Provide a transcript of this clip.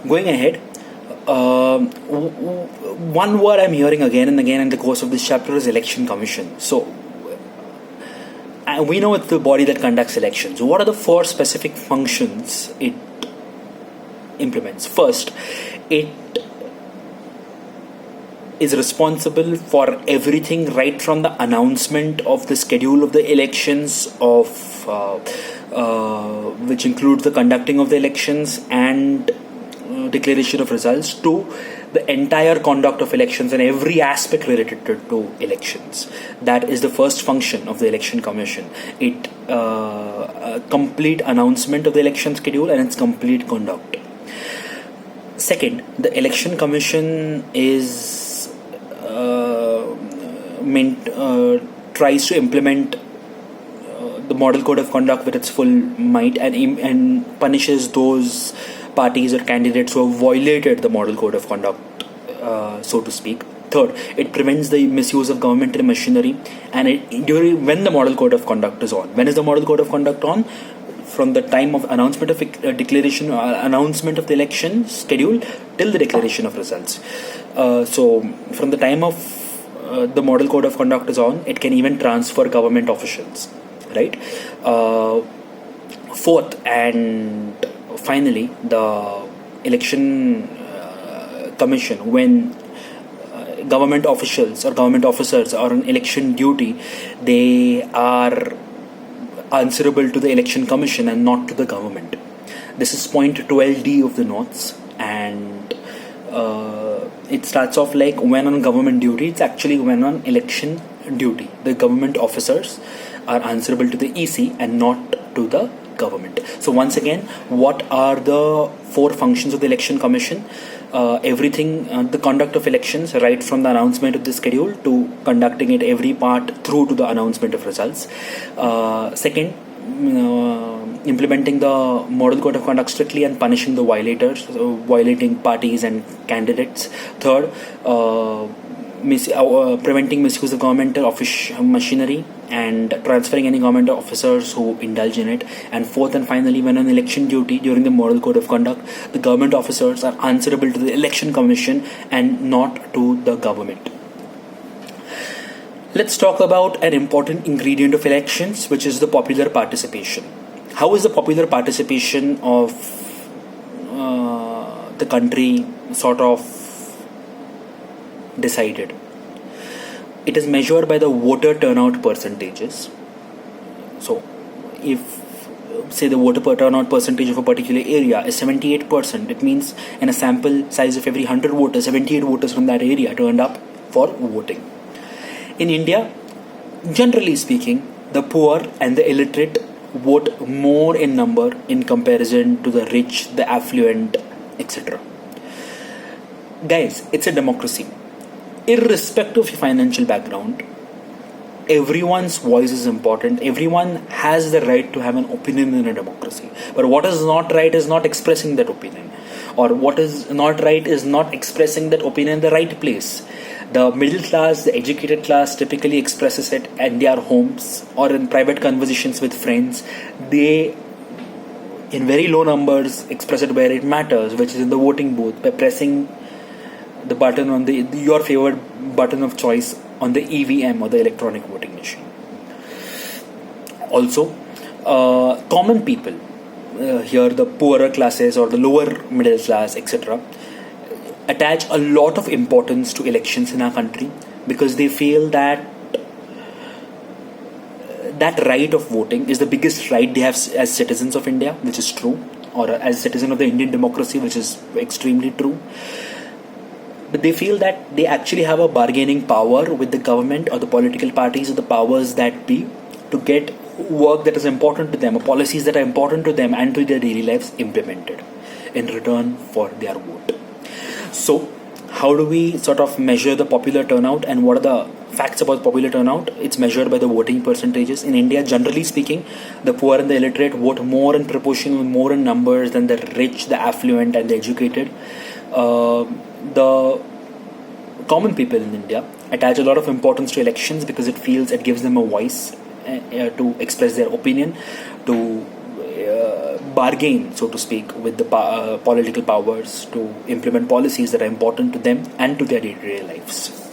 Going ahead, one word I'm hearing again and again in the course of this chapter is election commission. So we know it's the body that conducts elections. What are the four specific functions it implements? First, it is responsible for everything right from the announcement of the schedule of the elections, which includes the conducting of the elections and declaration of results, to the entire conduct of elections and every aspect related to elections. That is the first function of the election commission. It complete announcement of the election schedule and its complete conduct. Second, the election commission is tries to implement the model code of conduct with its full might and punishes those parties or candidates who have violated the model code of conduct, so to speak. Third, it prevents the misuse of governmental machinery, and when the model code of conduct is on. When is the model code of conduct on? From the time of announcement of declaration, announcement of the election schedule till the declaration of results. So from the time of the model code of conduct is on, it can even transfer government officials, right? Fourth and finally, the election commission, when government officials or government officers are on election duty, they are answerable to the election commission and not to the government. This is point 12D of the notes, and it starts off like when on government duty. It's actually when on election duty. The government officers are answerable to the EC and not to the government. So once again, what are the four functions of the election commission? Everything, the conduct of elections, right from the announcement of the schedule to conducting it every part through to the announcement of results. Second, implementing the model code of conduct strictly and punishing the violators, violating parties and candidates. Third, preventing misuse of governmental machinery and transferring any government officers who indulge in it. And fourth and finally, when on election duty during the model code of conduct, the government officers are answerable to the election commission and not to the government. Let's talk about an important ingredient of elections, which is the popular participation. How is the popular participation of the country sort of decided? It is measured by the voter turnout percentages. So, if say the voter turnout percentage of a particular area is 78%, it means in a sample size of every 100 voters, 78 voters from that area turned up for voting. In India, generally speaking, the poor and the illiterate vote more in number in comparison to the rich, the affluent, etc. Guys, it's a democracy. Irrespective of your financial background, everyone's voice is important. Everyone has the right to have an opinion in a democracy. But what is not right is not expressing that opinion. Or what is not right is not expressing that opinion in the right place. The middle class, the educated class typically expresses it at their homes or in private conversations with friends. They, in very low numbers, express it where it matters, which is in the voting booth, by pressing the button on your favorite button of choice on the EVM or the electronic voting machine. Also, common people, here the poorer classes or the lower middle class, etc., attach a lot of importance to elections in our country because they feel that right of voting is the biggest right they have as citizens of India, which is true, or as citizen of the Indian democracy, which is extremely true. But they feel that they actually have a bargaining power with the government or the political parties or the powers that be to get work that is important to them or policies that are important to them and to their daily lives implemented in return for their vote. So, how do we sort of measure the popular turnout and what are the facts about popular turnout? It's measured by the voting percentages. In India, generally speaking, the poor and the illiterate vote more in proportion, more in numbers than the rich, the affluent and the educated. The common people in India attach a lot of importance to elections because it gives them a voice to express their opinion, to bargain, so to speak, with the political powers to implement policies that are important to them and to their day-to-day lives.